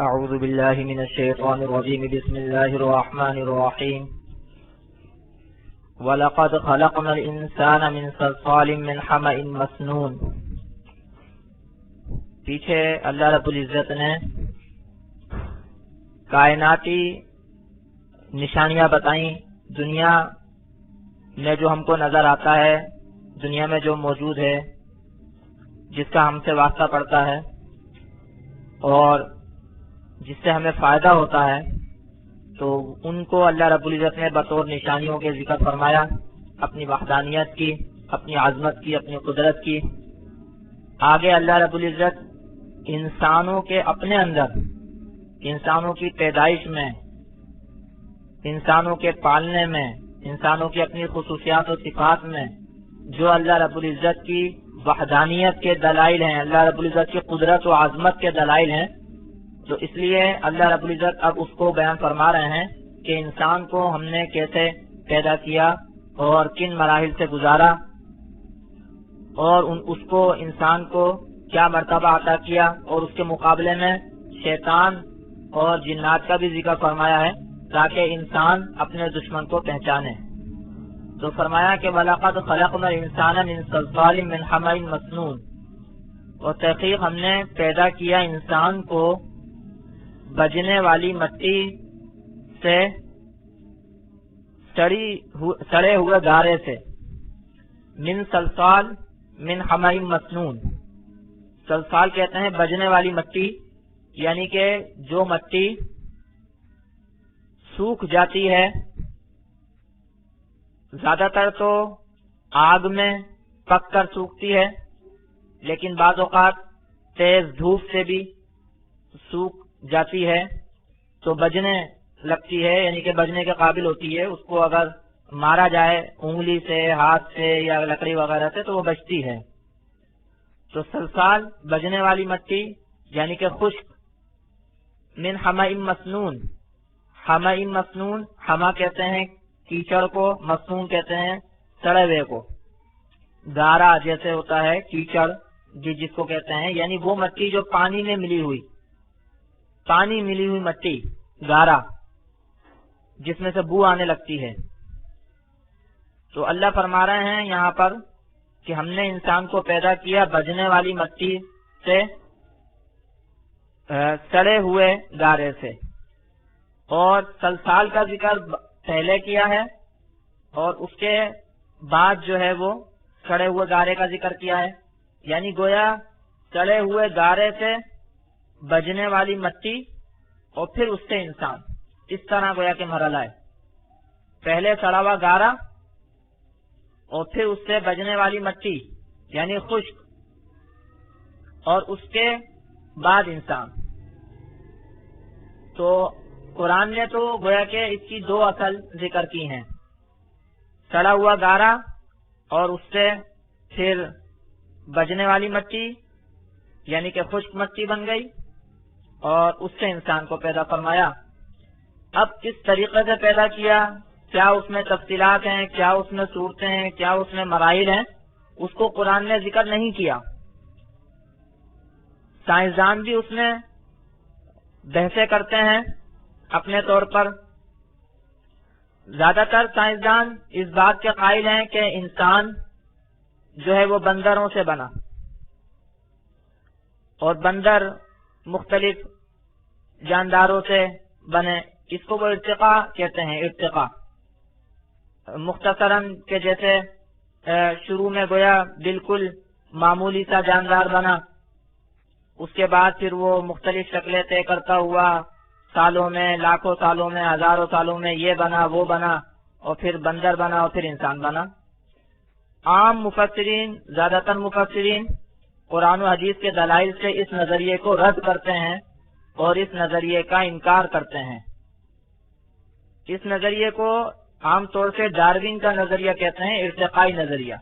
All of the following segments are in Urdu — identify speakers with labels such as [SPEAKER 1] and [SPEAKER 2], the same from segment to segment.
[SPEAKER 1] اعوذ باللہ من الشیطان الرجیم بسم اللہ الرحمن الرحیم وَلَقَدْ خَلَقْنَا الْإِنسَانَ مِنْ صَلْصَالٍ مِّنْ حَمَإٍ مَّسْنُونٍ۔ پیچھے اللہ رب العزت نے کائناتی نشانیاں بتائیں، دنیا میں جو ہم کو نظر آتا ہے، دنیا میں جو موجود ہے، جس کا ہم سے واسطہ پڑتا ہے اور جس سے ہمیں فائدہ ہوتا ہے، تو ان کو اللہ رب العزت نے بطور نشانیوں کے ذکر فرمایا، اپنی وحدانیت کی، اپنی عظمت کی، اپنی قدرت کی۔ آگے اللہ رب العزت انسانوں کے اپنے اندر، انسانوں کی پیدائش میں، انسانوں کے پالنے میں، انسانوں کی اپنی خصوصیات و صفات میں جو اللہ رب العزت کی وحدانیت کے دلائل ہیں، اللہ رب العزت کی قدرت و عظمت کے دلائل ہیں، تو اس لیے اللہ رب العزت اب اس کو بیان فرما رہے ہیں کہ انسان کو ہم نے کیسے پیدا کیا اور کن مراحل سے گزارا، اور اس کو انسان کو کیا مرتبہ عطا کیا، اور اس کے مقابلے میں شیطان اور جنات کا بھی ذکر فرمایا ہے تاکہ انسان اپنے دشمن کو پہچانے۔ تو فرمایا کہ وَلَقَدْ خَلَقْنَا الْإِنسَانَ مِنْ صَلْصَالٍ مِّنْ حَمَإٍ مَّسْنُونٍ، اور تحقیق ہم نے پیدا کیا انسان کو بجنے والی مٹی سے، سڑے ہوئے گارے سے، من صلصال من حمأ مسنون۔ صلصال کہتے ہیں بجنے والی مٹی، یعنی کہ جو مٹی سوکھ جاتی ہے، زیادہ تر تو آگ میں پک کر سوکھتی ہے، لیکن بعض اوقات تیز دھوپ سے بھی سوکھ جاتی ہے تو بجنے لگتی ہے، یعنی کہ بجنے کے قابل ہوتی ہے۔ اس کو اگر مارا جائے انگلی سے، ہاتھ سے یا لکڑی وغیرہ سے تو وہ بجتی ہے۔ تو صلصال بجنے والی مٹی یعنی کہ خشک، من حمأ مسنون، حمأ مسنون، حما کہتے ہیں کیچڑ کو، مسنون کہتے ہیں سڑے ہوئے کو، گارا جیسے ہوتا ہے کیچڑ جس کو کہتے ہیں، یعنی وہ مٹی جو پانی میں ملی ہوئی، پانی ملی ہوئی مٹی، گارا جس میں سے بو آنے لگتی ہے۔ تو اللہ فرما رہے ہیں یہاں پر کہ ہم نے انسان کو پیدا کیا بجنے والی مٹی سے، سڑے ہوئے گارے سے، اور صلصال کا ذکر پہلے کیا ہے اور اس کے بعد جو ہے وہ سڑے ہوئے گارے کا ذکر کیا ہے، یعنی گویا سڑے ہوئے گارے سے بجنے والی مٹی اور پھر اس سے انسان، اس طرح گویا کہ مرحلہ ہے، پہلے سڑا ہوا گارا اور پھر اس سے بجنے والی مٹی یعنی خشک، اور اس کے بعد انسان۔ تو قرآن نے تو گویا کہ اس کی دو اصل ذکر کی ہیں، سڑا ہوا گارا اور اس سے پھر بجنے والی مٹی یعنی کہ خشک مٹی بن گئی، اور اس سے انسان کو پیدا فرمایا۔ اب کس طریقے سے پیدا کیا، کیا اس میں تفصیلات ہیں، کیا اس میں صورتیں ہیں، کیا اس میں مراحل ہیں، اس کو قرآن نے ذکر نہیں کیا۔ سائنسدان بھی اس میں بحثیں کرتے ہیں اپنے طور پر۔ زیادہ تر سائنسدان اس بات کے قائل ہیں کہ انسان جو ہے وہ بندروں سے بنا، اور بندر مختلف جانداروں سے بنے، اس کو وہ ارتقاء کہتے ہیں، ارتقاء۔ مختصراً کہ جیسے شروع میں گویا بالکل معمولی سا جاندار بنا، اس کے بعد پھر وہ مختلف شکلیں طے کرتا ہوا سالوں میں، لاکھوں سالوں میں، ہزاروں سالوں میں یہ بنا وہ بنا، اور پھر بندر بنا، اور پھر انسان بنا۔ عام مفسرین، زیادہ تر مفسرین قرآن و حدیث کے دلائل سے اس نظریے کو رد کرتے ہیں اور اس نظریے کا انکار کرتے ہیں۔ اس نظریے کو عام طور سے ڈاروین کا نظریہ کہتے ہیں، ارتقائی نظریہ۔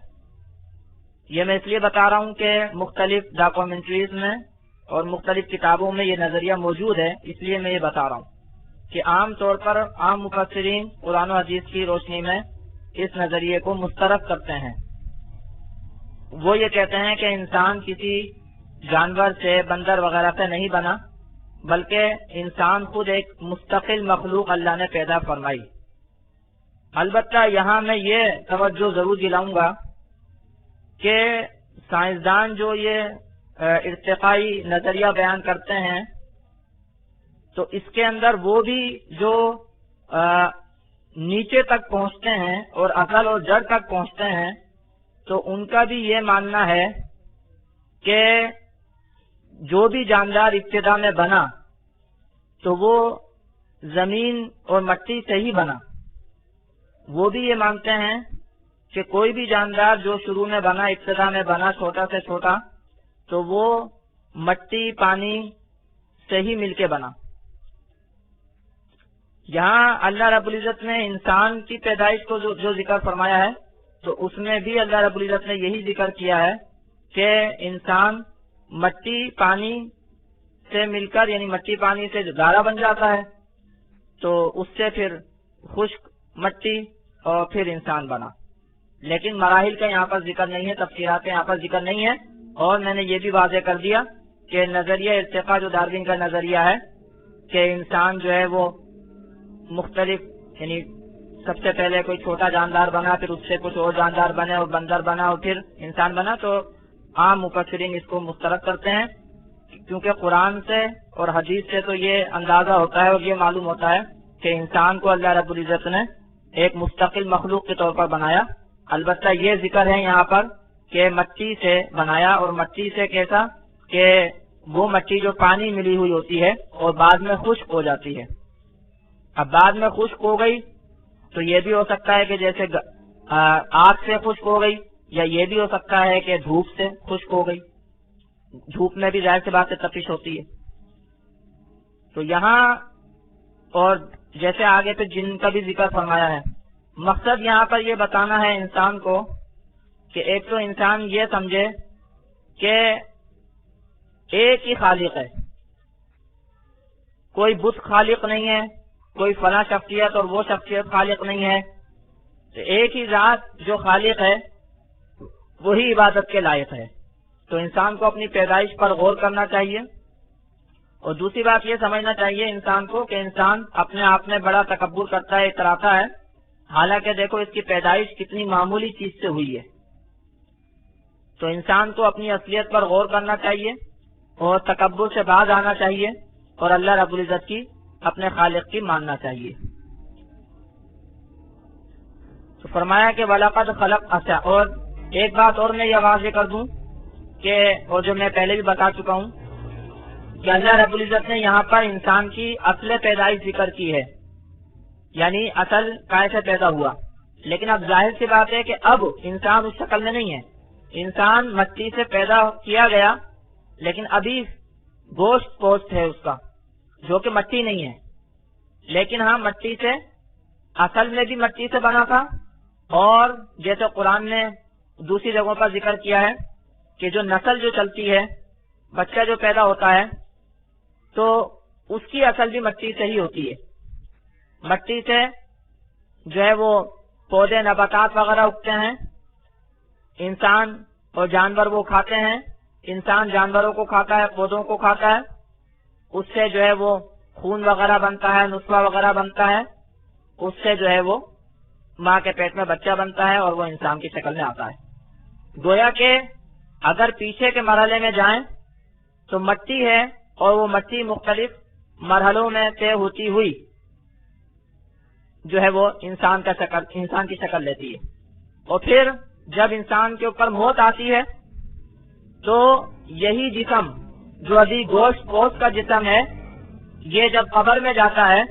[SPEAKER 1] یہ میں اس لیے بتا رہا ہوں کہ مختلف ڈاکومنٹریز میں اور مختلف کتابوں میں یہ نظریہ موجود ہے، اس لیے میں یہ بتا رہا ہوں کہ عام طور پر عام مفسرین قرآن و حدیث کی روشنی میں اس نظریے کو مسترد کرتے ہیں۔ وہ یہ کہتے ہیں کہ انسان کسی جانور سے، بندر وغیرہ سے نہیں بنا، بلکہ انسان خود ایک مستقل مخلوق اللہ نے پیدا فرمائی۔ البتہ یہاں میں یہ توجہ ضرور دلاؤں گا کہ سائنسدان جو یہ ارتقائی نظریہ بیان کرتے ہیں تو اس کے اندر وہ بھی جو نیچے تک پہنچتے ہیں اور اصل اور جڑ تک پہنچتے ہیں تو ان کا بھی یہ ماننا ہے کہ جو بھی جاندار ابتدا میں بنا تو وہ زمین اور مٹی سے ہی بنا۔ وہ بھی یہ مانتے ہیں کہ کوئی بھی جاندار جو شروع میں بنا، ابتدا میں بنا چھوٹا سے چھوٹا، تو وہ مٹی پانی سے ہی مل کے بنا۔ یہاں اللہ رب العزت نے انسان کی پیدائش کو جو ذکر فرمایا ہے تو اس میں بھی اللہ رب العزت نے یہی ذکر کیا ہے کہ انسان مٹی پانی سے مل کر، یعنی مٹی پانی سے گارا بن جاتا ہے تو اس سے پھر خشک مٹی اور پھر انسان بنا۔ لیکن مراحل کا یہاں پر ذکر نہیں ہے، تفصیلات یہاں پر ذکر نہیں ہے۔ اور میں نے یہ بھی واضح کر دیا کہ نظریہ ارتقاء جو ڈاروین کا نظریہ ہے کہ انسان جو ہے وہ مختلف، یعنی سب سے پہلے کوئی چھوٹا جاندار بنا، پھر اس سے کچھ اور جاندار بنے اور بندر بنا اور پھر انسان بنا، تو عام مفسرین اس کو مسترد کرتے ہیں کیونکہ قرآن سے اور حدیث سے تو یہ اندازہ ہوتا ہے اور یہ معلوم ہوتا ہے کہ انسان کو اللہ رب العزت نے ایک مستقل مخلوق کے طور پر بنایا۔ البتہ یہ ذکر ہے یہاں پر کہ مٹی سے بنایا، اور مٹی سے کیسا کہ وہ مٹی جو پانی ملی ہوئی ہوتی ہے اور بعد میں خشک ہو جاتی ہے۔ اب بعد میں خشک ہو گئی تو یہ بھی ہو سکتا ہے کہ جیسے آگ سے خشک ہو گئی، یا یہ بھی ہو سکتا ہے کہ دھوپ سے خشک ہو گئی۔ دھوپ میں بھی ظاہر سی بات سے تپش ہوتی ہے۔ تو یہاں اور جیسے آگے پہ جن کا بھی ذکر فرمایا ہے، مقصد یہاں پر یہ بتانا ہے انسان کو کہ ایک تو انسان یہ سمجھے کہ ایک ہی خالق ہے، کوئی بت خالق نہیں ہے، کوئی فلاں شخصیت اور وہ شخصیت خالق نہیں ہے، تو ایک ہی ذات جو خالق ہے وہی عبادت کے لائق ہے۔ تو انسان کو اپنی پیدائش پر غور کرنا چاہیے، اور دوسری بات یہ سمجھنا چاہیے انسان کو کہ انسان اپنے آپ میں بڑا تکبر کرتا ہے، اتراتا ہے، حالانکہ دیکھو اس کی پیدائش کتنی معمولی چیز سے ہوئی ہے۔ تو انسان کو اپنی اصلیت پر غور کرنا چاہیے اور تکبر سے باز آنا چاہیے اور اللہ رب العزت کی، اپنے خالق کی ماننا چاہیے۔ تو فرمایا کہ وَلَقَدْ خَلَقْ اچھا، اور ایک بات اور میں یہ واضح کر دوں کہ اور جو میں پہلے بھی بتا چکا ہوں کہ اللہ رب العزت نے یہاں پر انسان کی اصل پیدائش ذکر کی ہے، یعنی اصل کیسے پیدا ہوا، لیکن اب ظاہر سی بات ہے کہ اب انسان اس شکل میں نہیں ہے۔ انسان مٹی سے پیدا کیا گیا لیکن ابھی گوشت پوشت ہے اس کا، جو کہ مٹی نہیں ہے، لیکن ہاں مٹی سے، اصل میں بھی مٹی سے بنا تھا۔ اور جیسے قرآن نے دوسری جگہوں پر ذکر کیا ہے کہ جو نسل جو چلتی ہے، بچہ جو پیدا ہوتا ہے تو اس کی اصل بھی مٹی سے ہی ہوتی ہے۔ مٹی سے جو ہے وہ پودے نباتات وغیرہ اگتے ہیں، انسان اور جانور وہ کھاتے ہیں، انسان جانوروں کو کھاتا ہے، پودوں کو کھاتا ہے، اس سے جو ہے وہ خون وغیرہ بنتا ہے، نطفہ وغیرہ بنتا ہے، اس سے جو ہے وہ ماں کے پیٹ میں بچہ بنتا ہے اور وہ انسان کی شکل میں آتا ہے۔ گویا کہ اگر پیچھے کے مرحلے میں جائیں تو مٹی ہے اور وہ مٹی مختلف مرحلوں میں طے ہوتی ہوئی جو ہے وہ انسان کی شکل لیتی ہے، اور پھر جب انسان کے اوپر موت آتی ہے تو یہی جسم جو ابھی گوشت پوشت کا جسم ہے، یہ جب قبر میں جاتا ہے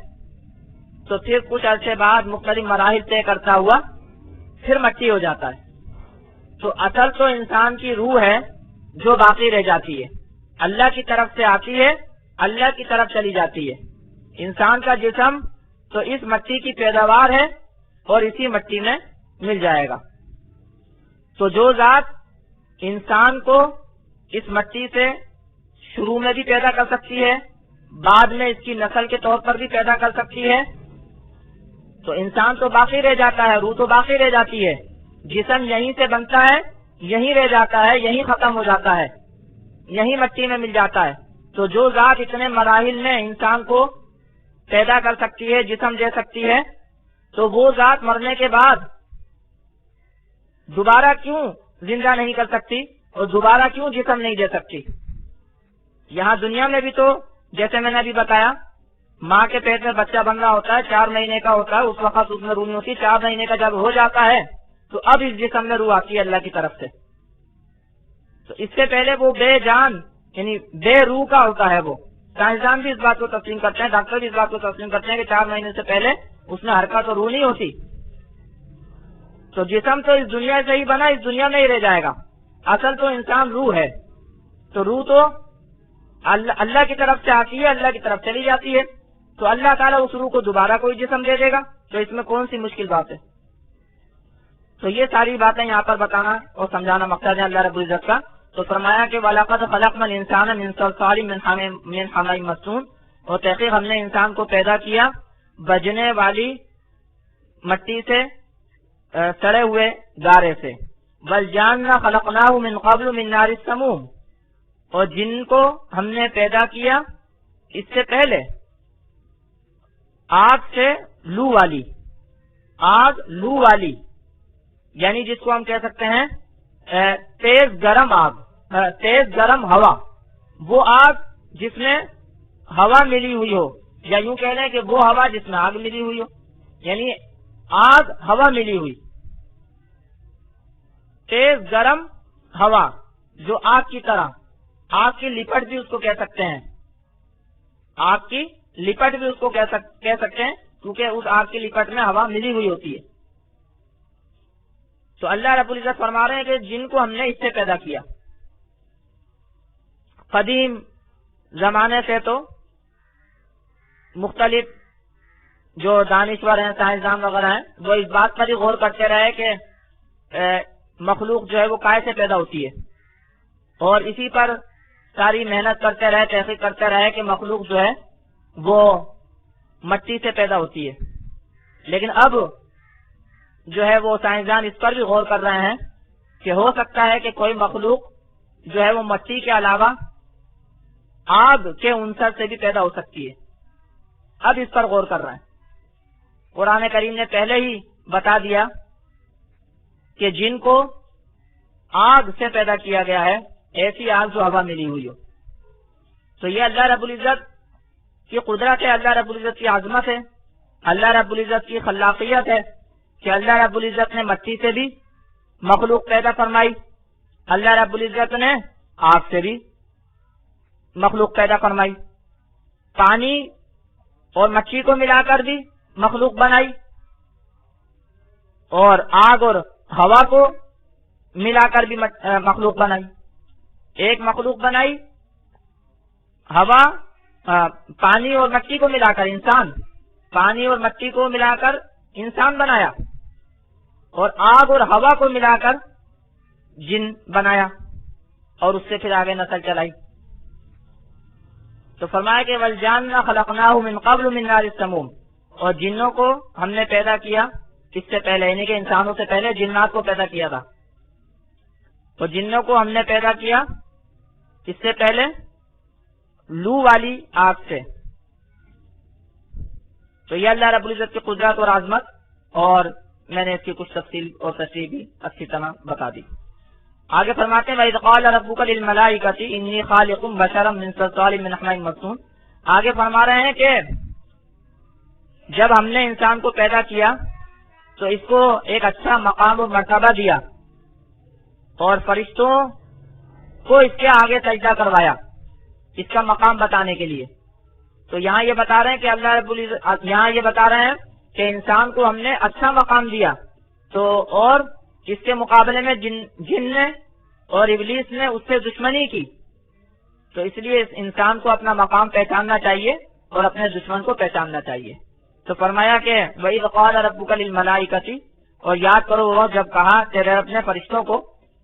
[SPEAKER 1] تو پھر کچھ عرصے بعد مختلف مراحل طے کرتا ہوا پھر مٹی ہو جاتا ہے۔ تو اصل تو انسان کی روح ہے جو باقی رہ جاتی ہے، اللہ کی طرف سے آتی ہے، اللہ کی طرف چلی جاتی ہے۔ انسان کا جسم تو اس مٹی کی پیداوار ہے اور اسی مٹی میں مل جائے گا۔ تو جو ذات انسان کو اس مٹی سے شروع میں بھی پیدا کر سکتی ہے، بعد میں اس کی نسل کے طور پر بھی پیدا کر سکتی ہے، تو انسان تو باقی رہ جاتا ہے، روح تو باقی رہ جاتی ہے، جسم یہیں سے بنتا ہے، یہیں رہ جاتا ہے، یہیں ختم ہو جاتا ہے، یہیں مٹی میں مل جاتا ہے، تو جو ذات اتنے مراحل میں انسان کو پیدا کر سکتی ہے، جسم دے سکتی ہے، تو وہ ذات مرنے کے بعد دوبارہ کیوں زندہ نہیں کر سکتی اور دوبارہ کیوں جسم نہیں دے سکتی؟ یہاں دنیا میں بھی تو جیسے میں نے ابھی بتایا، ماں کے پیٹ میں بچہ بن رہا ہوتا ہے، 4 مہینے کا ہوتا ہے، اس وقت اس میں روح نہیں ہوتی، 4 مہینے کا جب ہو جاتا ہے تو اب اس جسم میں روح آتی ہے اللہ کی طرف سے۔ تو اس سے پہلے وہ بے جان یعنی بے روح کا ہوتا ہے۔ وہ سائنسدان بھی اس بات کو تسلیم کرتے ہیں، ڈاکٹر بھی اس بات کو تسلیم کرتے ہیں کہ 4 مہینے سے پہلے اس میں حرکت اور روح نہیں ہوتی۔ تو جسم تو اس دنیا سے ہی بنا، اس دنیا میں ہی رہ جائے گا۔ اصل تو انسان روح ہے، تو روح تو اللہ کی طرف سے آتی ہے، اللہ کی طرف چلی جاتی ہے، تو اللہ تعالیٰ اس روح کو دوبارہ کوئی جسم دے دے گا، تو اس میں کون سی مشکل بات ہے؟ تو یہ ساری باتیں یہاں پر بتانا اور سمجھانا مقصد ہے اللہ رب العزت کا۔ تو فرمایا کہ وَلَقَدْ خَلَقْنَا الْإِنسَانَ مِنْ صَلْصَالٍ مِنْ حَمَإٍ مَسْنُونٍ، اور تحقیق ہم نے انسان کو پیدا کیا بجنے والی مٹی سے، سڑے ہوئے گارے سے۔ وَالْجَانَّ خَلَقْنَاهُ مِنْ قَبْلُ مِنْ نَارِ السَّمُومِ، اور جن کو ہم نے پیدا کیا اس سے پہلے آگ سے لو والی، آگ لو والی یعنی جس کو ہم کہہ سکتے ہیں تیز گرم آگ، تیز گرم ہوا، وہ آگ جس میں ہوا ملی ہوئی ہو، یا یوں کہہ لیں کہ وہ ہوا جس میں آگ ملی ہوئی ہو، یعنی آگ ہوا ملی ہوئی، تیز گرم ہوا جو آگ کی طرح، آگ کی لپٹ بھی اس کو کہہ سکتے ہیں، آگ کی لپٹ بھی اس کو کہہ سکتے ہیں، کیونکہ اس آگ کی لپٹ میں ہوا ملی ہوئی ہوتی ہے۔ تو اللہ رب العزت فرما رہے ہیں کہ جن کو ہم نے اس سے پیدا کیا، قدیم زمانے سے تو مختلف جو دانشور ہیں، سائنسدان وغیرہ ہیں، وہ اس بات پر ہی غور کرتے رہے کہ مخلوق جو ہے وہ کائے سے پیدا ہوتی ہے، اور اسی پر ساری محنت کرتے رہے، تحقیق کرتے رہے کہ مخلوق جو ہے وہ مٹی سے پیدا ہوتی ہے۔ لیکن اب جو ہے وہ سائنسدان اس پر بھی غور کر رہے ہیں کہ ہو سکتا ہے کہ کوئی مخلوق جو ہے وہ مٹی کے علاوہ آگ کے عنصر سے بھی پیدا ہو سکتی ہے۔ اب اس پر غور کر رہے ہیں۔ قرآن کریم نے پہلے ہی بتا دیا کہ جن کو آگ سے پیدا کیا گیا ہے، ایسی آگ جو ہوا ملی ہوئی ہو۔ تو یہ اللہ رب العزت کی قدرت ہے، اللہ رب العزت کی عظمت ہے، اللہ رب العزت کی خلاقیت ہے کہ اللہ رب العزت نے مٹی سے بھی مخلوق پیدا فرمائی، اللہ رب العزت نے آگ سے بھی مخلوق پیدا فرمائی، پانی اور مٹی کو ملا کر بھی مخلوق بنائی، اور آگ اور ہوا کو ملا کر بھی مخلوق بنائی۔ ایک مخلوق بنائی ہوا، پانی اور مٹی کو ملا کر انسان، پانی اور مٹی کو ملا کر انسان بنایا، اور آگ اور ہوا کو ملا کر جن بنایا، اور اس سے پھر آگے نسل چلائی۔ تو فرمایا کہ وَالْجَانَّ خَلَقْنَاهُ مِنْ قَبْلُ مِنْ نَارِ السَّمُومِ، اور جنوں کو ہم نے پیدا کیا اس سے پہلے، یعنی کہ انسانوں سے پہلے جنات کو پیدا کیا تھا، تو جنوں کو ہم نے پیدا کیا اس سے پہلے لو والی آگ سے۔ تو یہ اللہ رب العزت کی قدرت اور عظمت، اور میں نے اس کی کچھ تفصیل اور تشریح بھی اچھی طرح بتا دی۔ آگے فرماتے ہیں وَإِذْ قَالَ رَبُّكَ لِلْمَلَائِكَةِ إِنِّي خَالِقٌ بَشَرًا مِنْ صَلْصَالٍ مِنْ حَمَإٍ مَسْنُونٍ۔ آگے فرما رہے ہیں کہ جب ہم نے انسان کو پیدا کیا تو اس کو ایک اچھا مقام و مرتبہ دیا، اور فرشتوں کو اس کے آگے سجدہ کروایا اس کا مقام بتانے کے لیے۔ تو یہاں یہ بتا رہے ہیں کہ اللہ رب العزت یہاں یہ بتا رہے ہیں کہ انسان کو ہم نے اچھا مقام دیا، تو اور اس کے مقابلے میں جن نے اور ابلیس نے اس سے دشمنی کی، تو اس لیے اس انسان کو اپنا مقام پہچاننا چاہیے اور اپنے دشمن کو پہچاننا چاہیے۔ تو فرمایا کہ وَإِذْ قَالَ رَبُّكَ لِلْمَلَائِكَةِ، اور یاد کرو وہ جب کہا تیرے رب نے فرشتوں کو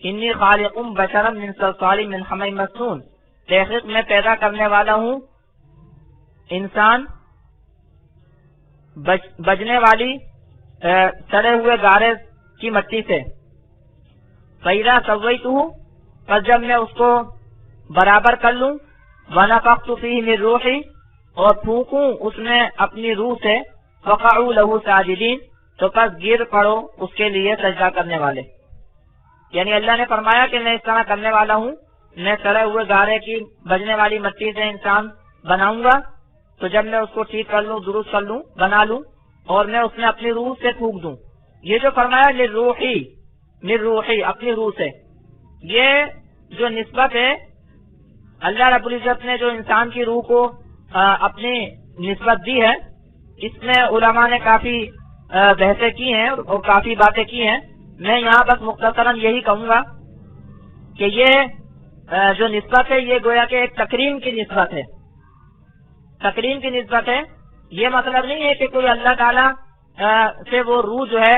[SPEAKER 1] إِنِّي خَالِقٌ بَشَرًا مِنْ صَلْصَالٍ مِنْ حَمَإٍ مَسْنُونٍ، تحقیق میں پیدا کرنے والا ہوں انسان بجنے والی سڑے ہوئے گارے کی مٹی سے۔ فَإِذَا سَوَّيْتُهُ، پس جب میں اس کو برابر کر لوں وَنَفَخْتُ فِيهِ مِن رُوحِي، اور پھونکوں اس میں اپنی روح سے، فَقَعُوا لَهُ سَاجِدِينَ، تو پس گر پڑو اس کے لیے سجدہ کرنے والے۔ یعنی اللہ نے فرمایا کہ میں اس طرح کرنے والا ہوں، میں سڑے ہوئے گارے کی بجنے والی مٹی سے انسان بناؤں گا، تو جب میں اس کو ٹھیک کر لوں، درست کر لوں، بنا لوں، اور میں اس میں اپنی روح سے پھونک دوں۔ یہ جو فرمایا لِلْرُوحِ، من روحی، اپنی روح سے، یہ جو نسبت ہے اللہ رب العزت نے جو انسان کی روح کو اپنی نسبت دی ہے، اس میں علماء نے کافی بحثیں کی ہیں اور کافی باتیں کی ہیں۔ میں یہاں بس مختصراً یہی کہوں گا کہ یہ جو نسبت ہے یہ گویا کہ ایک تکریم کی نسبت ہے، تکریم کی نسبت ہے۔ یہ مطلب نہیں ہے کہ کوئی اللہ تعالیٰ سے وہ روح جو ہے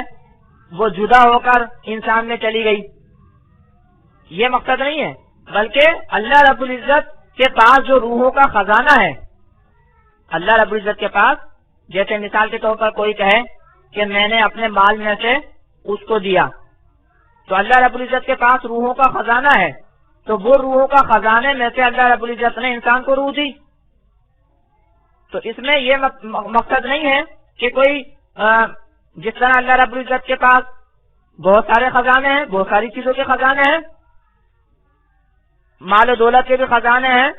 [SPEAKER 1] وہ جدا ہو کر انسان میں چلی گئی، یہ مقصد نہیں ہے، بلکہ اللہ رب العزت کے پاس جو روحوں کا خزانہ ہے، اللہ رب العزت کے پاس، جیسے مثال کے طور پر کوئی کہے کہ میں نے اپنے مال میں سے اس کو دیا، تو اللہ رب العزت کے پاس روحوں کا خزانہ ہے، تو وہ روحوں کا خزانے میں سے اللہ رب العزت نے انسان کو روح دی۔ تو اس میں یہ مقصد نہیں ہے کہ کوئی جس طرح اللہ رب العزت کے پاس بہت سارے خزانے ہیں، بہت ساری چیزوں کے خزانے ہیں، مال و دولت کے بھی خزانے ہیں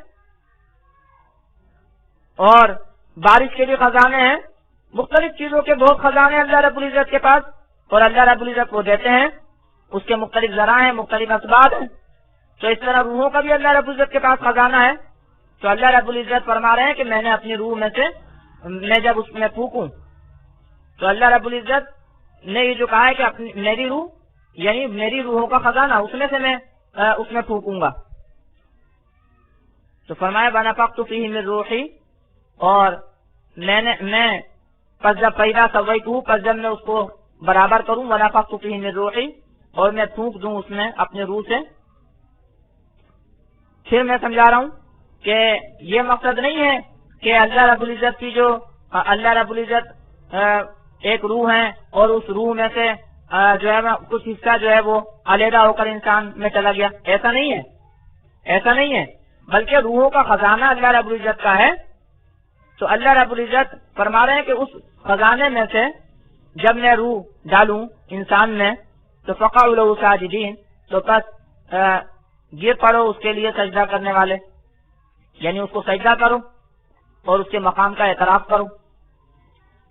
[SPEAKER 1] اور بارش کے بھی خزانے ہیں، مختلف چیزوں کے بہت خزانے ہیں اللہ رب العزت کے پاس، اور اللہ رب العزت وہ دیتے ہیں، اس کے مختلف ذرائع ہیں، مختلف اسباب ہیں۔ تو اس طرح روحوں کا بھی اللہ رب العزت کے پاس خزانہ ہے۔ تو اللہ رب العزت فرما رہے ہیں کہ میں نے اپنی روح میں سے، میں جب اس میں پھونکوں، تو اللہ رب العزت نے یہ جو کہا ہے کہ میری روح، یعنی میری روحوں کا خزانہ، اس میں سے میں اس میں پھونکوں گا۔ تو فرمایا وَنَفَخْتُ فِيهِ مِن رُوحِي، اور میں پس جب پیدا سویتہ، پس جب میں اس کو برابر کروں، وَنَفَخْتُ فِيهِ مِن رُوحِي، اور میں پھونک دوں اس میں اپنے روح سے۔ پھر میں سمجھا رہا ہوں کہ یہ مقصد نہیں ہے کہ اللہ رب العزت کی جو اللہ رب العزت ایک روح ہے اور اس روح میں سے جو ہے کچھ حصہ جو ہے وہ علیحدہ ہو کر انسان میں چلا گیا، ایسا نہیں ہے، ایسا نہیں ہے، بلکہ روحوں کا خزانہ اللہ رب العزت کا ہے۔ تو اللہ رب العزت فرما رہے ہیں کہ اس خزانے میں سے جب میں روح ڈالوں انسان میں، تو فَقَعُوا لَهُ سَاجِدِينَ، تو پس گر پڑو اس کے لیے سجدہ کرنے والے، یعنی اس کو سجدہ کرو اور اس کے مقام کا اعتراف کرو۔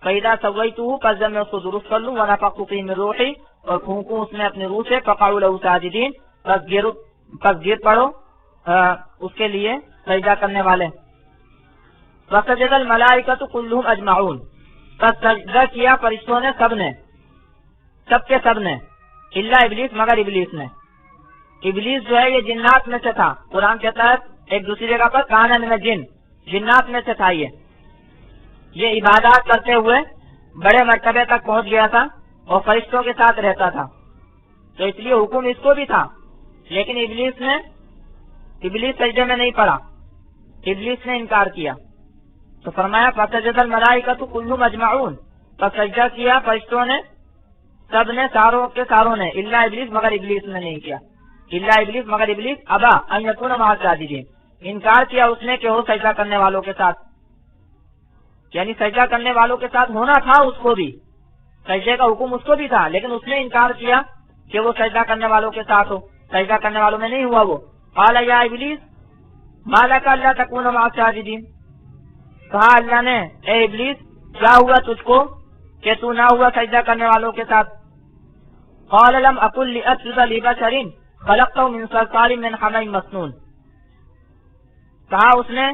[SPEAKER 1] فَإِذَا سَوَّيْتُهُ، پس جب میں اس کو درست کر لوں، وَنَفَخْتُ فِيهِ مِن رُوحِي، اور پھونکوں اس میں اپنی روح سے، فَقَعُوا لَهُ سَاجِدِينَ، پس گر پڑو اس کے لیے سجدہ کرنے والے۔ وَسَجَدَ الْمَلَائِكَةُ كُلُّهُمْ أَجْمَعُونَ، پس سجدہ کیا فرشتوں نے، سب نے، سب کے سب نے، الا ابلیس، مگر ابلیس نے۔ ابلیس جو ہے یہ جنات میں سے تھا، قرآن کہتا ہے ایک دوسری جگہ پر کان من الجن، جنات میں سے تھا۔ یہ عبادات کرتے ہوئے بڑے مرتبے تک پہنچ گیا تھا اور فرشتوں کے ساتھ رہتا تھا، تو اس لیے حکم اس کو بھی تھا، لیکن ابلیس سجدے میں نہیں پڑا، ابلیس نے انکار کیا۔ تو فرمایا فسجد الملائکۃ کلھم اجمعون، پس سجدہ کیا فرشتوں نے، سب نے، ساروں کے ساروں نے، الا ابلیس، مگر ابلیس نے نہیں کیا، الا ابلیس، مگر ابلیس، ابا ان یکون مع الساجدین، انکار کیا اس نے کہ وہ سجدہ کرنے والوں کے ساتھ، یعنی سجدہ کرنے والوں کے ساتھ ہونا تھا اس کو بھی، سجدے کا حکم اس کو بھی تھا، لیکن اس نے انکار کیا کہ وہ سجدہ کرنے والوں کے ساتھ ہو، سجدہ کرنے والوں میں نہیں ہوا وہ۔ قال یا ابلیس ما لک الا تکون مع الساجدین، کہا اللہ نے اے ابلیس کیا ہوا تجھ کو کہ تو نہ ہوا سجدہ کرنے والوں کے ساتھ۔ قال لم اکن لاسجد لبشر خلقته من صلصال من حمأ مسنون، کہا اس نے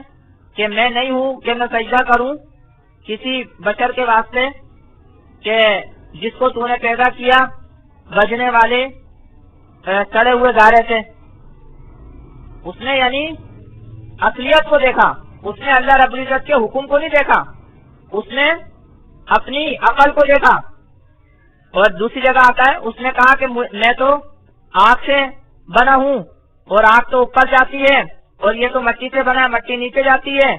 [SPEAKER 1] کہ میں نہیں ہوں کہ میں سجدہ کروں کسی بشر کے واسطے کہ جس کو تو نے پیدا کیا بجنے والے سڑے ہوئے گارے سے۔ اس نے یعنی اصلیت کو دیکھا، اس نے اللہ رب العزت کے حکم کو نہیں دیکھا، اس نے اپنی عقل کو دیکھا۔ اور دوسری جگہ آتا ہے اس نے کہا کہ میں تو آگ سے بنا ہوں اور آگ تو اوپر جاتی ہے اور یہ تو مٹی سے بنا ہے، مٹی نیچے جاتی ہے،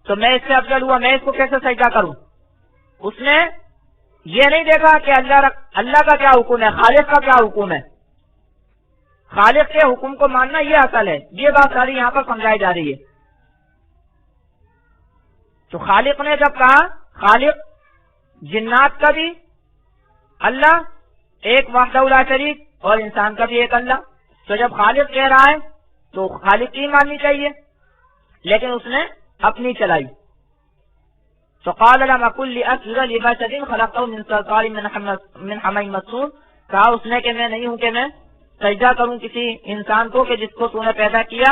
[SPEAKER 1] تو میں اس سے افضل ہوا، میں اس کو کیسے سجدہ کروں۔ اس نے یہ نہیں دیکھا کہ اللہ کا کیا حکم ہے، خالق کا کیا حکم ہے، خالق کے حکم کو ماننا یہ اصل ہے۔ یہ بات ساری یہاں پر سمجھائی جا رہی ہے تو خالق نے جب کہا، خالق جنات کا بھی اللہ ایک وحدہ لا شریک اور انسان کا بھی ایک اللہ، تو جب خالق کہہ رہا ہے تو خالق کی ماننی چاہیے، لیکن اس نے اپنی چلائی. تو قال لم اكن لاسجد لبشر خلقته من صلصال من حمأ مسنون، کہا اس نے کہ میں نہیں ہوں کہ میں سجدہ کروں کسی انسان کو کہ جس کو تو نے پیدا کیا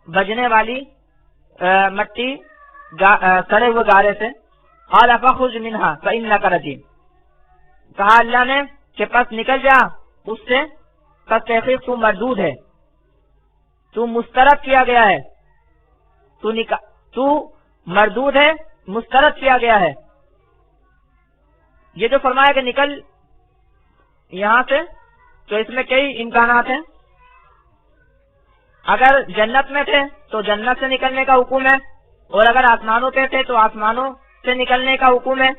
[SPEAKER 1] بجنے والی مٹی سڑے ہوئے گارے سے. قال فاخرج منها فانك رجيم، کہا اللہ نے کہ پس نکل جا اس سے، پس تحقیق تو مردود ہے، تو مسترد کیا گیا ہے، تو مردود ہے، مسترد کیا گیا ہے. یہ جو فرمایا کہ نکل یہاں سے، تو اس میں کئی امکانات ہیں. اگر جنت میں تھے تو جنت سے نکلنے کا حکم ہے، اور اگر آسمانوں پہ تھے تو آسمانوں سے نکلنے کا حکم ہے،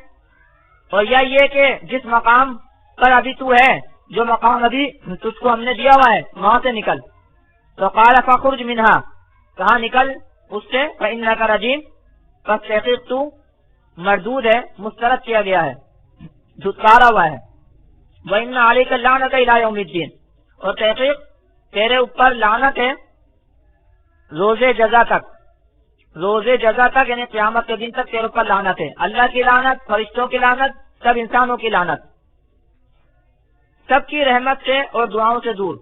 [SPEAKER 1] اور یا یہ کہ جس مقام پر ابھی تو ہے، جو مقام ابھی تجھ کو ہم نے دیا ہوا ہے، وہاں سے نکل. تو قال فاخرج منها، کہاں نکل اس سے، فإنك رجيم، پس تحقیق تو مردود ہے، مسترد کیا گیا ہے، دھتکارا ہوا ہے. وَإِنَّ عَلَيْكَ اللَّعْنَةَ إِلَىٰ يَوْمِ الدِّينِ، اور تحقیق تیرے اوپر لعنت ہے روز جزا تک، روز جزا تک یعنی قیامت کے دن تک تیرے اوپر لعنت ہے. اللہ کی لعنت، فرشتوں کی لعنت، سب انسانوں کی لعنت، سب کی رحمت سے اور دعاؤں سے دور.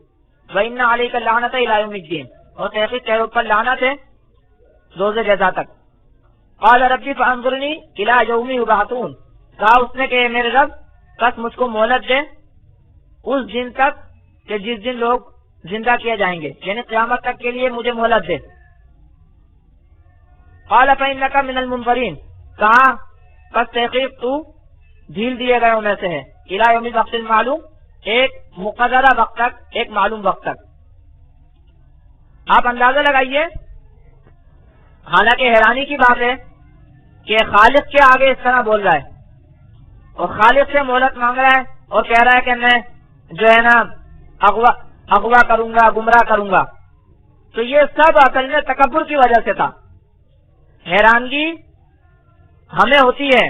[SPEAKER 1] وَإِنَّ عَلَيْكَ اللَّعْنَةَ إِلَىٰ يَوْمِ الدِّينِ، اور تحقیق تیرے اوپر لعنت ہے روز جزا تک. قال ربی فانظرنی الی یوم یبعثون، کہا اس نے کہ میرے رب بس مجھ کو مہلت دے اس دن تک کہ جس دن لوگ زندہ کیے جائیں گے، یعنی قیامت تک کے لیے مجھے مہلت دے. قال فإنک من المنظرین، کہا بس تحقیق تو ڈھیل دیے گئے میں سے ہے، الی یوم الوقت المعلوم، ایک مقررہ وقت تک، ایک معلوم وقت تک. آپ اندازہ لگائیے، حالانکہ حیرانی کی بات ہے کہ خالق کے آگے اس طرح بول رہا ہے اور خالق سے مہلت مانگ رہا ہے اور کہہ رہا ہے کہ میں جو ہے نا اغوا کروں گا، گمراہ کروں گا. تو یہ سب اصل میں تکبر کی وجہ سے تھا. حیرانگی ہمیں ہوتی ہے،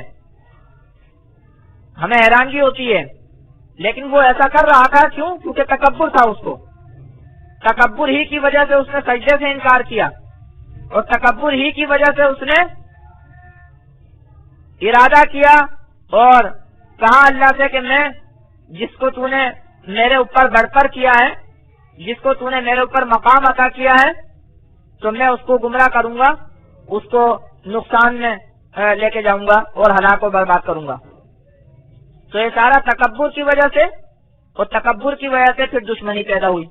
[SPEAKER 1] ہمیں حیرانگی ہوتی ہے، لیکن وہ ایسا کر رہا تھا کیوں؟ کیونکہ تکبر تھا اس کو. تکبر ہی کی وجہ سے اس نے سجدے سے انکار کیا، اور تکبر ہی کی وجہ سے اس نے ارادہ کیا اور کہا اللہ سے کہ میں جس کو تو نے میرے اوپر بڑھ کیا ہے، جس کو تو نے میرے اوپر مقام عطا کیا ہے، تو میں اس کو گمراہ کروں گا، اس کو نقصان میں لے کے جاؤں گا اور ہلاک و برباد کروں گا. تو یہ سارا تکبر کی وجہ سے، اور تکبر کی وجہ سے پھر دشمنی پیدا ہوئی.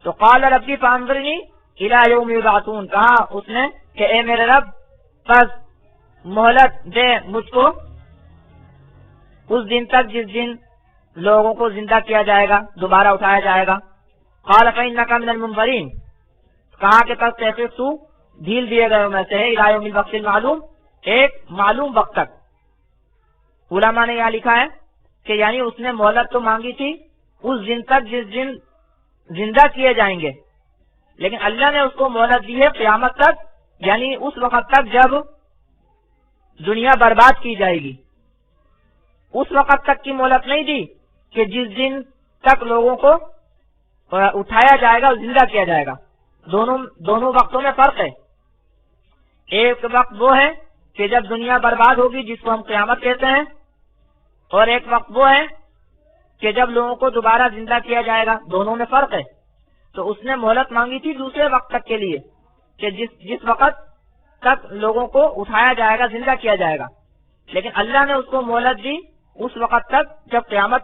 [SPEAKER 1] تو قال ربی فانظرنی الی یوم یبعثون، کہا اس نے کہ اے میرے رب بس مہلت دے مجھ کو اس دن تک جس دن لوگوں کو زندہ کیا جائے گا، دوبارہ اٹھایا جائے گا. قال فإنک من المنظرین، کہا کہ تک تحقیق تو ڈھیل دیے گئے میں سے ہے، الی یوم الوقت المعلوم، ایک معلوم وقت تک. علماء نے یہاں لکھا ہے کہ یعنی اس نے مہلت تو مانگی تھی اس دن تک جس دن زندہ کیے جائیں گے، لیکن اللہ نے اس کو مہلت دی ہے قیامت تک، یعنی اس وقت تک جب دنیا برباد کی جائے گی. اس وقت تک کی مہلت نہیں دی کہ جس دن تک لوگوں کو اٹھایا جائے گا اور زندہ کیا جائے گا. دونوں وقتوں میں فرق ہے. ایک وقت وہ ہے کہ جب دنیا برباد ہوگی جس کو ہم قیامت کہتے ہیں، اور ایک وقت وہ ہے کہ جب لوگوں کو دوبارہ زندہ کیا جائے گا. دونوں میں فرق ہے. تو اس نے مہلت مانگی تھی دوسرے وقت تک کے لیے کہ جس وقت تک لوگوں کو اٹھایا جائے گا، زندہ کیا جائے گا، لیکن اللہ نے اس کو مہلت دی اس وقت تک جب قیامت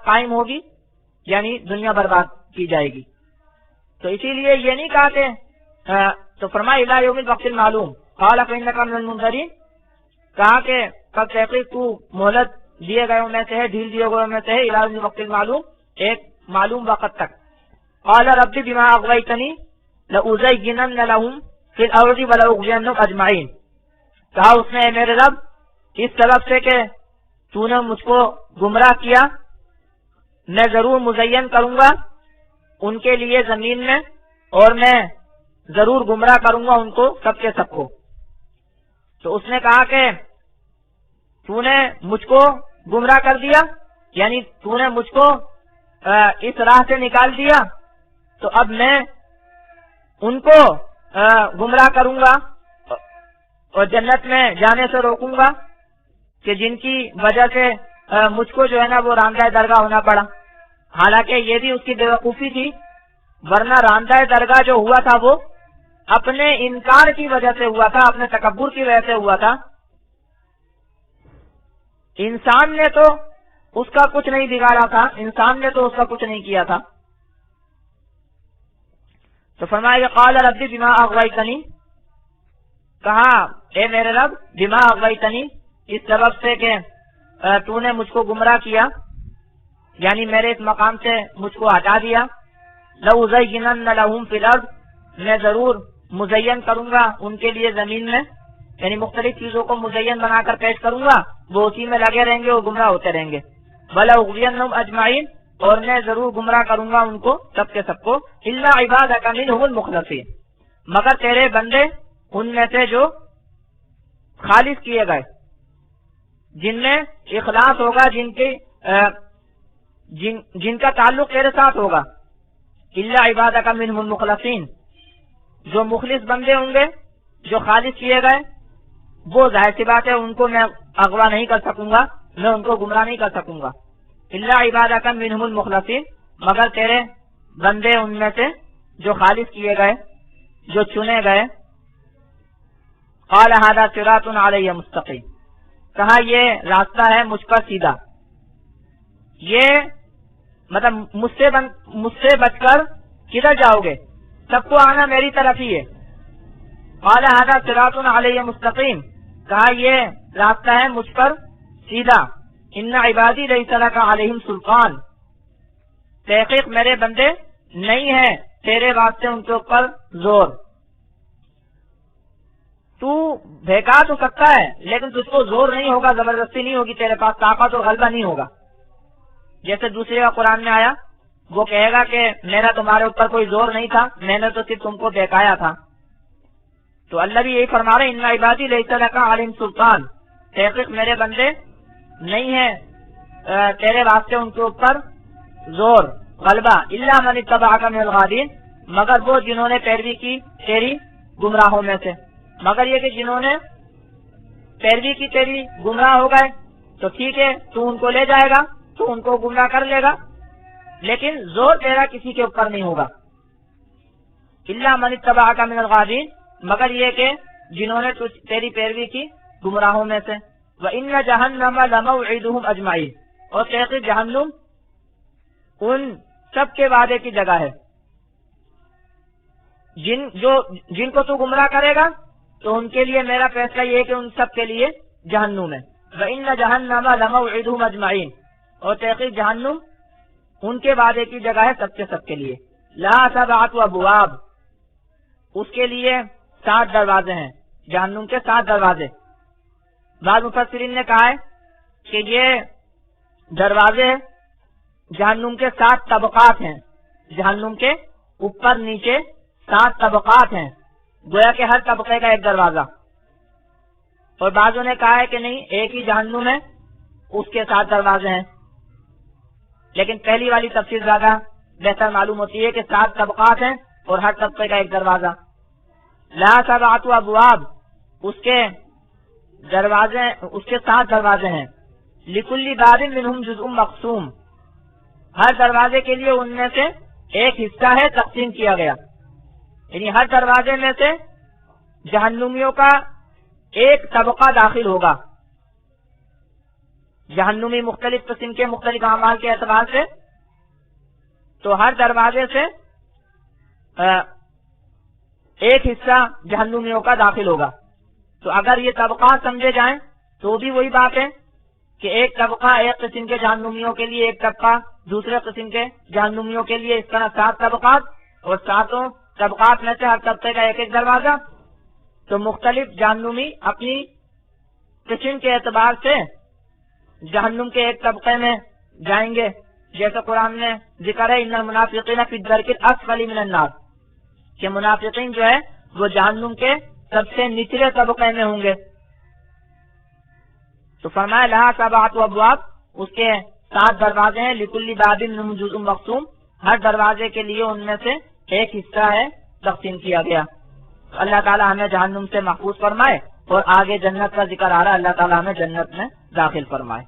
[SPEAKER 1] قائم ہوگی، یعنی دنیا برباد کی جائے گی. تو اسی لیے یہ نہیں کہا کہ تو فرمایا الی یوم الوقت المعلوم، قال فإنک من المنظرین، کہا کہ کب تحقیق تو مہلت دیے گئے میں سے ہے، ڈھیل دیے گئے میں سے ہے، الی یوم الوقت المعلوم، ایک معلوم وقت تک. قال رب بما اغویتنی لأزینن لهم فی الارض ولأغوینہم اجمعین، کہا اس نے میرے رب اس طرف سے کہ تو نے مجھ کو گمراہ کیا، میں ضرور مزین کروں گا ان کے لیے زمین میں، اور میں ضرور گمراہ کروں گا ان کو سب کے سب کو. تو اس نے کہا کہ تو نے مجھ کو گمراہ کر دیا، یعنی تو نے مجھ کو اس راہ سے نکال دیا، تو اب میں ان کو گمراہ کروں گا اور جنت میں جانے سے روکوں گا کہ جن کی وجہ سے مجھ کو جو ہے نا وہ راندہ درگاہ ہونا پڑا۔ حالانکہ یہ بھی اس کی بیوقوفی تھی، ورنہ راندہ درگاہ جو ہوا تھا وہ اپنے انکار کی وجہ سے ہوا تھا، اپنے تکبر کی وجہ سے ہوا تھا۔ انسان نے تو اس کا کچھ نہیں بگاڑا تھا، انسان نے تو اس کا کچھ نہیں کیا تھا۔ تو فرمایا کہ قال رب بما اغویتنی، کہا اے میرے رب بما اغویتنی، اس سبب سے کہ تو نے مجھ کو گمراہ کیا، یعنی میرے اس مقام سے مجھ کو ہٹا دیا۔ لَأُزَيِّنَنَّ لَهُمْ فِي الْأَرْضِ، میں ضرور مزین کروں گا ان کے لیے زمین میں، یعنی مختلف چیزوں کو مزین بنا کر پیش کروں گا، وہ اسی میں لگے رہیں گے، وہ گمراہ ہوتے رہیں گے۔ وَلَأُغْوِيَنَّهُمْ أَجْمَعِينَ، اور میں ضرور گمراہ کروں گا ان کو سب کے سب کو، إِلَّا عِبَادَكَ مِنْهُمُ الْمُخْلَصِينَ، مگر تیرے بندے ان میں سے جو خالص کیے گئے، جن میں اخلاص ہوگا، جن کا تعلق تیرے ساتھ ہوگا۔ إِلَّا عِبَادَكَ مِنْهُمُ الْمُخْلَصِينَ، جو مخلص بندے ہوں گے، جو خالص کیے گئے، وہ ظاہر سی بات ہے ان کو میں اغوا نہیں کر سکوں گا، میں ان کو گمراہ نہیں کر سکوں گا۔ إِلَّا عِبَادَكَ مِنْهُمُ الْمُخْلَصِينَ، مگر تیرے بندے ان میں سے جو خالص کیے گئے، جو چنے گئے۔ قَالَ هَذَا صِرَاطٌ عَلَيَّ مُسْتَقِيمٌ، کہا یہ راستہ ہے مجھ پر سیدھا، یہ مطلب مجھ سے بچ کر کدھر جاؤ گے، سب کو آنا میری طرف ہی ہے۔ قال هذا صراط علی مستقیم، کہا یہ راستہ ہے مجھ پر سیدھا۔ ان عبادی لیس لک علیہم سلطان، تحقیق میرے بندے نہیں ہے تیرے واسطے ان کے اوپر زور۔ تو بہکا تو سکتا ہے لیکن تجھ کو زور نہیں ہوگا، زبردستی نہیں ہوگی، تیرے پاس طاقت اور غلبہ نہیں ہوگا۔ جیسے دوسرے کا قرآن میں آیا، وہ کہے گا کہ میرا تمہارے اوپر کوئی زور نہیں تھا، میں نے تو صرف تم کو بہکایا تھا۔ تو اللہ بھی یہی فرما رہے، ان عبادی لیس لک علیہم سلطان، تحقیق میرے بندے نہیں ہے تیرے واسطے ان کے اوپر زور غلبہ، الا من اتبعک من الغاوین، مگر وہ جنہوں نے پیروی کی تیری گمراہوں میں سے۔ مگر یہ کہ جنہوں نے پیروی کی تیری گمراہ ہو گئے تو ٹھیک ہے، تو ان کو لے جائے گا، تو ان کو گمراہ کر لے گا، لیکن زور تیرا کسی کے اوپر نہیں ہوگا۔ الا من اتبعک من الغاوین، مگر یہ کہ جنہوں نے تیری پیروی کی گمراہوں میں سے۔ وَإِنَّ جَهَنَّمَ لَمَوْعِدُهُمْ أَجْمَعِينَ، اور تحقیق جہنم ان سب کے وعدے کی جگہ ہے، جن کو تو گمراہ کرے گا تو ان کے لیے میرا فیصلہ یہ ہے کہ ان سب کے لیے جہنم ہے۔ وَإِنَّ جَهَنَّمَ لَمَوْعِدُهُمْ أَجْمَعِينَ، اور تحقیق جہنم ان کے وعدے کی جگہ ہے سب کے لیے۔ لَهَا سَبْعَةُ أَبْوَابٍ، اس کے لیے 7 دروازے ہیں، جہنم کے 7 دروازے۔ بعض مفسرین نے کہا ہے کہ یہ دروازے جہنم کے 7 طبقات ہیں، جہنم کے اوپر نیچے 7 طبقات ہیں، گویا کہ ہر طبقے کا ایک دروازہ۔ اور بعضوں نے کہا ہے کہ نہیں، ایک ہی جہنم ہے، اس کے 7 دروازے ہیں، لیکن پہلی والی تفسیر زیادہ بہتر معلوم ہوتی ہے کہ 7 طبقات ہیں اور ہر طبقے کا ایک دروازہ۔ لا 7 ابواب، اس کے 7 دروازے ہیں۔ لکل باب منہم جزء مقسوم، ہر دروازے کے لیے ان میں سے ایک حصہ ہے تقسیم کیا گیا، یعنی ہر دروازے میں سے جہنمیوں کا ایک طبقہ داخل ہوگا۔ جہنمی مختلف قسم کے مختلف اعمال کے اعتبار سے، تو ہر دروازے سے ایک حصہ جہنمیوں کا داخل ہوگا۔ تو اگر یہ طبقات سمجھے جائیں تو بھی وہی بات ہے کہ ایک طبقہ ایک قسم کے جہنمیوں کے لیے، ایک طبقہ دوسرے قسم کے جہنمیوں کے لیے، اس طرح 7 طبقات، اور 7 طبقات میں سے ہر طبقے کا ایک دروازہ۔ تو مختلف جہنمی اپنی قسم کے اعتبار سے جہنم کے ایک طبقے میں جائیں گے، جیسے قرآن میں ذکر ہے ان المنافقین فی الدرک الاسفل من النار، کہ منافقین جو ہے وہ جہنم کے سب سے نچلے طبقے میں ہوں گے۔ تو فرمایا لہا سبعۃ ابواب، اس کے 7 دروازے ہیں، لکل باب منہم جزء مقسوم، ہر دروازے کے لیے ان میں سے ایک حصہ ہے تقسیم کیا گیا۔ اللہ تعالیٰ ہمیں جہنم سے محفوظ فرمائے، اور آگے جنت کا ذکر آ رہا ہے، اللہ تعالیٰ ہمیں جنت میں داخل فرمائے۔